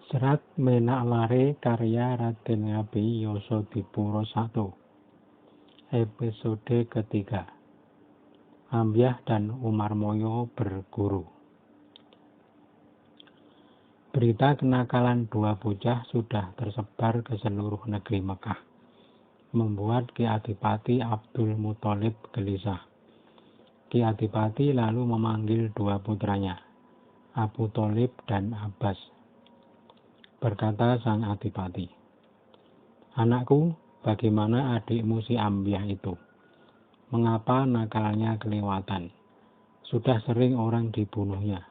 Serat Menaklare karya Raden Ngabei Yasadipura I. Episode ketiga. Ambyah dan Umarmaya berguru. Berita kenakalan dua bocah sudah tersebar ke seluruh negeri Mekah, membuat Ki Adipati Abdul Muthalib gelisah. Ki Adipati lalu memanggil dua putranya, Abu Thalib dan Abbas. Berkata sang Adipati, "Anakku, bagaimana adikmu si Ambyah itu? Mengapa nakalnya kelewatan? Sudah sering orang dibunuhnya.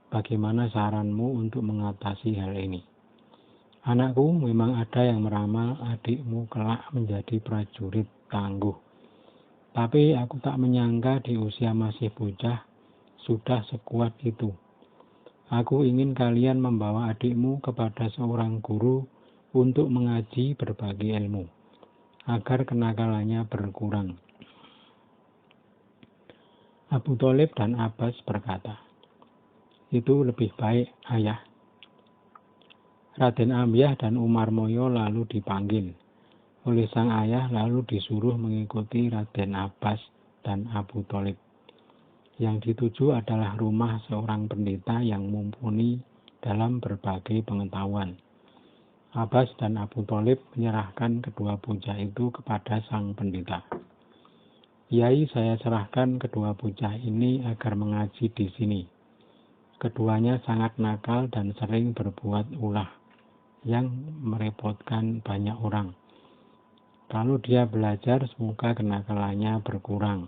Bagaimana saranmu untuk mengatasi hal ini?" "Anakku, memang ada yang meramal adikmu kelak menjadi prajurit tangguh. Tapi aku tak menyangka di usia masih bocah sudah sekuat itu. Aku ingin kalian membawa adikmu kepada seorang guru untuk mengaji berbagai ilmu, agar kenakalannya berkurang." Abu Thalib dan Abbas berkata, "Itu lebih baik, ayah." Raden Ambyah dan Umarmaya lalu dipanggil oleh sang ayah, lalu disuruh mengikuti Raden Abbas dan Abu Thalib. Yang dituju adalah rumah seorang pendeta yang mumpuni dalam berbagai pengetahuan. Abbas dan Abu Thalib menyerahkan kedua bocah itu kepada sang pendeta. "Yai, saya serahkan kedua bocah ini agar mengaji di sini. Keduanya sangat nakal dan sering berbuat ulah yang merepotkan banyak orang. Kalau dia belajar, semoga kenakalannya berkurang,"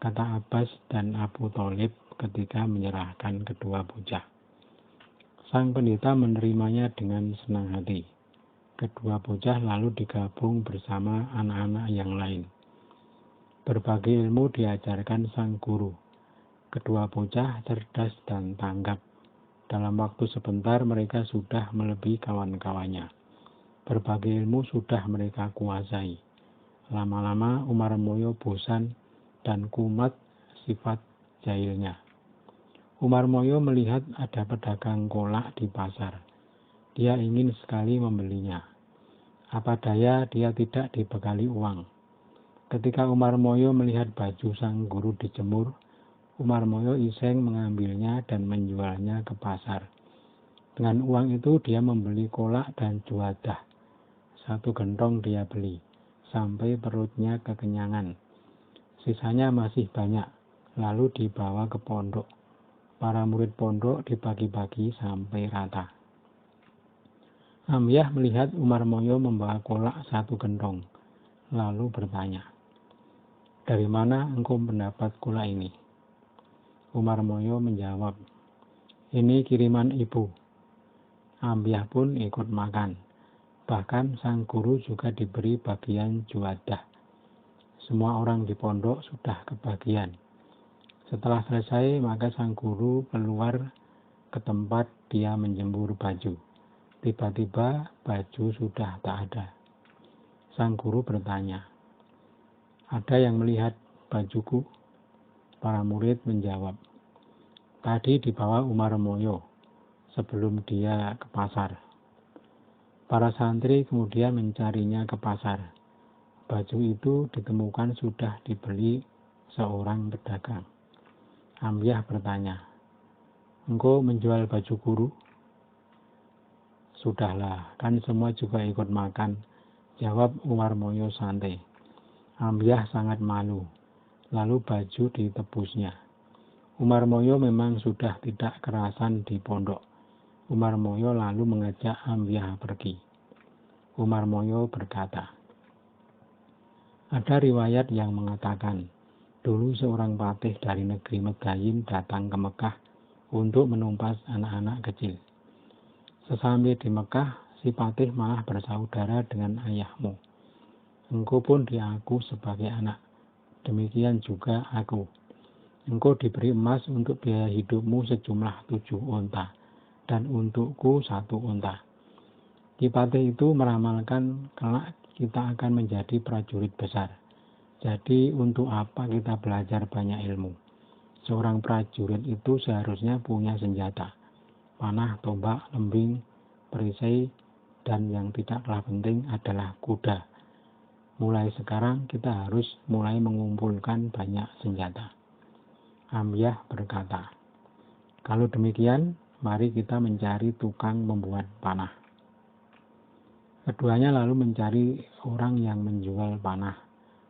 kata Abbas dan Abu Thalib ketika menyerahkan kedua bocah. Sang pendeta menerimanya dengan senang hati. Kedua bocah lalu digabung bersama anak-anak yang lain. Berbagai ilmu diajarkan sang guru. Kedua bocah cerdas dan tanggap. Dalam waktu sebentar mereka sudah melebihi kawan-kawannya. Berbagai ilmu sudah mereka kuasai. Lama-lama Umarmaya bosan dan kumat sifat jahilnya. Umarmaya melihat ada pedagang kolak di pasar. Dia ingin sekali membelinya. Apa daya dia tidak dibekali uang. Ketika Umarmaya melihat baju sang guru dijemur, Umarmaya iseng mengambilnya dan menjualnya ke pasar. Dengan uang itu dia membeli kolak dan juadah. 1 gentong dia beli, sampai perutnya kekenyangan. Sisanya masih banyak, lalu dibawa ke pondok. Para murid pondok dibagi-bagi sampai rata. Ambyah melihat Umarmaya membawa kolak 1 gentong, lalu bertanya, "Dari mana engkau mendapat kolak ini?" Umarmaya menjawab, "Ini kiriman ibu." Ambyah pun ikut makan. Bahkan sang guru juga diberi bagian juadah. Semua orang di pondok sudah kebagian. Setelah selesai, maka sang guru keluar ke tempat dia menjemur baju. Tiba-tiba baju sudah tak ada. Sang guru bertanya, "Ada yang melihat bajuku?" Para murid menjawab, "Tadi dibawa Umarmaya sebelum dia ke pasar." Para santri kemudian mencarinya ke pasar. Baju itu ditemukan sudah dibeli seorang pedagang. Ambyah bertanya, "Engkau menjual baju guru?" "Sudahlah, kan semua juga ikut makan," jawab Umarmaya santai. Ambyah sangat malu. Lalu baju ditebusnya. Umarmaya memang sudah tidak kerasan di pondok. Umarmaya lalu mengajak Ambyah pergi. Umarmaya berkata, "Ada riwayat yang mengatakan, dulu seorang patih dari negeri Medayin datang ke Mekah untuk menumpas anak-anak kecil. Sesampai di Mekah, si patih malah bersaudara dengan ayahmu. Engkau pun diaku sebagai anak. Demikian juga aku. Engkau diberi emas untuk biaya hidupmu sejumlah 7 onta, dan untukku 1 onta. Ki patih itu meramalkan kelak kita akan menjadi prajurit besar. Jadi untuk apa kita belajar banyak ilmu? Seorang prajurit itu seharusnya punya senjata, panah, tombak, lembing, perisai, dan yang tidak kalah penting adalah kuda. Mulai sekarang kita harus mulai mengumpulkan banyak senjata. Ambyah berkata, kalau demikian, mari kita mencari tukang membuat panah. Keduanya lalu mencari orang yang menjual panah.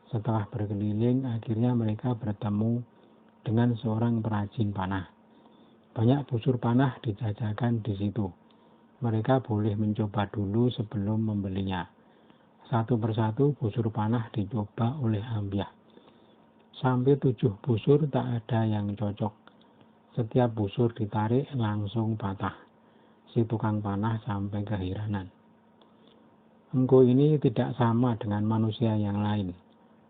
Setelah berkeliling, akhirnya mereka bertemu dengan seorang perajin panah. Banyak busur panah dijajakan di situ. Mereka boleh mencoba dulu sebelum membelinya. Satu persatu busur panah dicoba oleh Ambyah. Sampai 7 busur tak ada yang cocok. Setiap busur ditarik langsung patah. Si tukang panah sampai keheranan. Engkau ini tidak sama dengan manusia yang lain.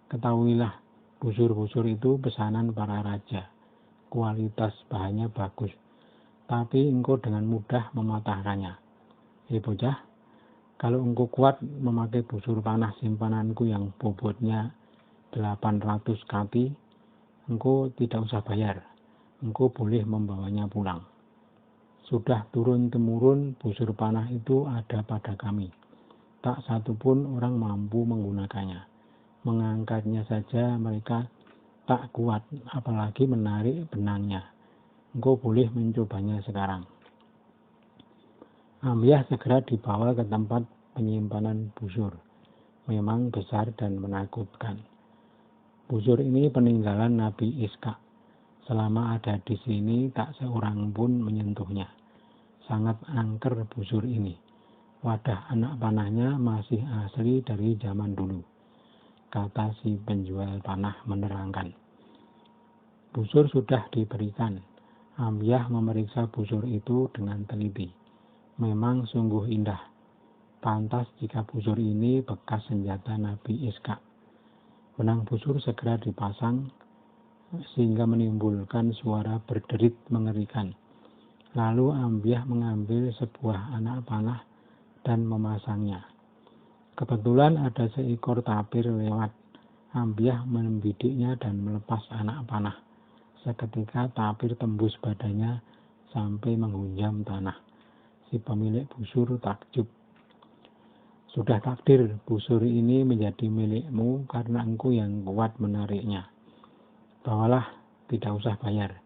Ketahuilah, busur-busur itu pesanan para raja. Kualitas bahannya bagus, tapi engkau dengan mudah mematahkannya. Bocah, kalau engkau kuat memakai busur panah simpananku yang bobotnya 800 kati, engkau tidak usah bayar. Engkau boleh membawanya pulang. Sudah turun-temurun busur panah itu ada pada kami. Tak satu pun orang mampu menggunakannya. Mengangkatnya saja mereka tak kuat, apalagi menarik benangnya. Engkau boleh mencobanya sekarang. Ambyah segera dibawa ke tempat penyimpanan busur. Memang besar dan menakutkan. Busur ini peninggalan Nabi Ishak. Selama ada di sini, tak seorang pun menyentuhnya. Sangat angker busur ini. Wadah anak panahnya masih asli dari zaman dulu, kata si penjual panah menerangkan. Busur sudah diberikan. Ambyah memeriksa busur itu dengan teliti. Memang sungguh indah. Pantas jika busur ini bekas senjata Nabi Ishak. Benang busur segera dipasang sehingga menimbulkan suara berderit mengerikan. Lalu Ambyah mengambil sebuah anak panah dan memasangnya. Kebetulan ada seekor tapir lewat. Ambyah membidiknya dan melepas anak panah. Seketika tapir tembus badannya sampai menghunjam tanah. Si pemilik busur takjub. Sudah takdir, busur ini menjadi milikmu karena engkau yang kuat menariknya. Bawalah, tidak usah bayar.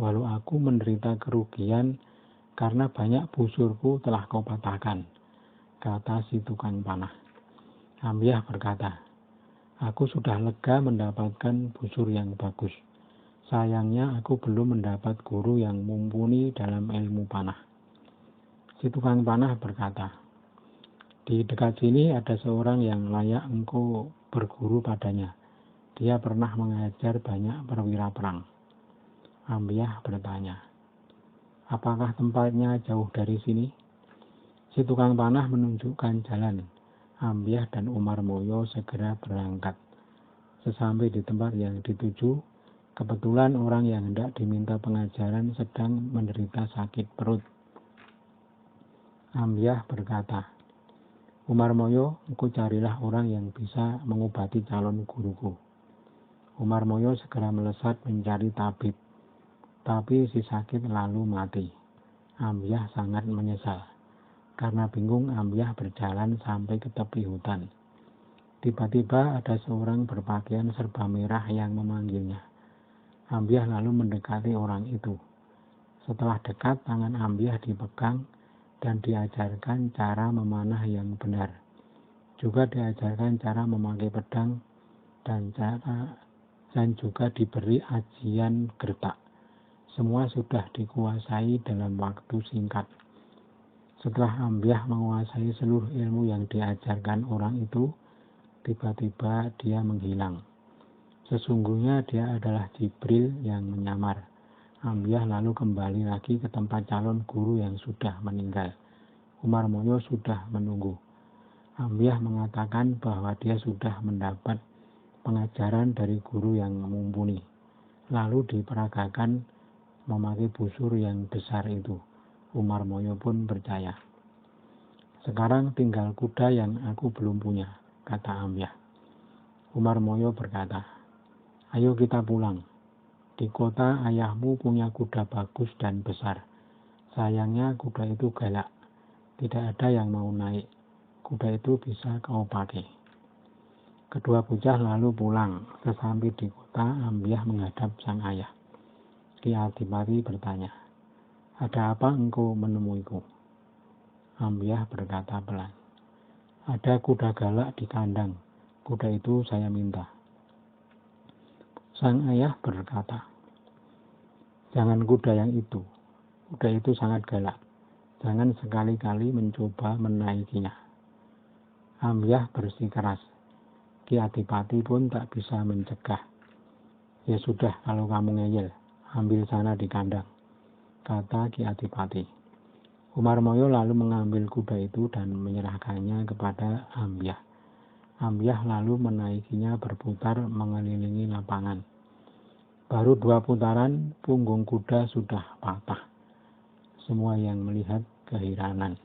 Walau aku menderita kerugian karena banyak busurku telah kau patahkan, kata si tukang panah. Ambyah berkata, aku sudah lega mendapatkan busur yang bagus. Sayangnya aku belum mendapat guru yang mumpuni dalam ilmu panah. Si tukang panah berkata, di dekat sini ada seorang yang layak engkau berguru padanya. Dia pernah mengajar banyak perwira perang. Ambyah bertanya, apakah tempatnya jauh dari sini? Si tukang panah menunjukkan jalan. Ambyah dan Umarmoyo segera berangkat. Sesampai di tempat yang dituju, kebetulan orang yang hendak diminta pengajaran sedang menderita sakit perut. Ambyah berkata, Umarmoyo, engkau carilah orang yang bisa mengobati calon guruku. Umarmoyo segera melesat mencari tabib, tapi si sakit lalu mati. Ambyah sangat menyesal. Karena bingung, Ambyah berjalan sampai ke tepi hutan. Tiba-tiba ada seorang berpakaian serba merah yang memanggilnya. Ambyah lalu mendekati orang itu. Setelah dekat, tangan Ambyah dipegang dan diajarkan cara memanah yang benar. Juga diajarkan cara memakai pedang dan juga diberi ajian gertak. Semua sudah dikuasai dalam waktu singkat. Setelah Ambyah menguasai seluruh ilmu yang diajarkan orang itu, tiba-tiba dia menghilang. Sesungguhnya dia adalah Jibril yang menyamar. Ambyah lalu kembali lagi ke tempat calon guru yang sudah meninggal. Umarmoyo sudah menunggu. Ambyah mengatakan bahwa dia sudah mendapat pengajaran dari guru yang mumpuni. Lalu diperagakan memakai busur yang besar itu. Umarmoyo pun percaya. Sekarang tinggal kuda yang aku belum punya, kata Ambyah. Umarmoyo berkata, ayo kita pulang. Di kota ayahmu punya kuda bagus dan besar. Sayangnya kuda itu galak. Tidak ada yang mau naik. Kuda itu bisa kau pakai. Kedua bocah lalu pulang. Sesampai di kota, Ambyah menghadap sang ayah. Ki Adipati bertanya, "Ada apa engkau menemuiku?" Ambyah berkata pelan, "Ada kuda galak di kandang. Kuda itu saya minta." Sang ayah berkata, "Jangan kuda yang itu. Kuda itu sangat galak. Jangan sekali-kali mencoba menaikinya." Ambyah bersikeras. Ki Adipati pun tak bisa mencegah. "Ya sudah, kalau kamu ngeyel, ambil sana di kandang," kata Ki Adipati. Umarmoyo lalu mengambil kuda itu dan menyerahkannya kepada Ambyah. Ambyah lalu menaikinya berputar mengelilingi lapangan. Baru 2 putaran, punggung kuda sudah patah. Semua yang melihat keheranan.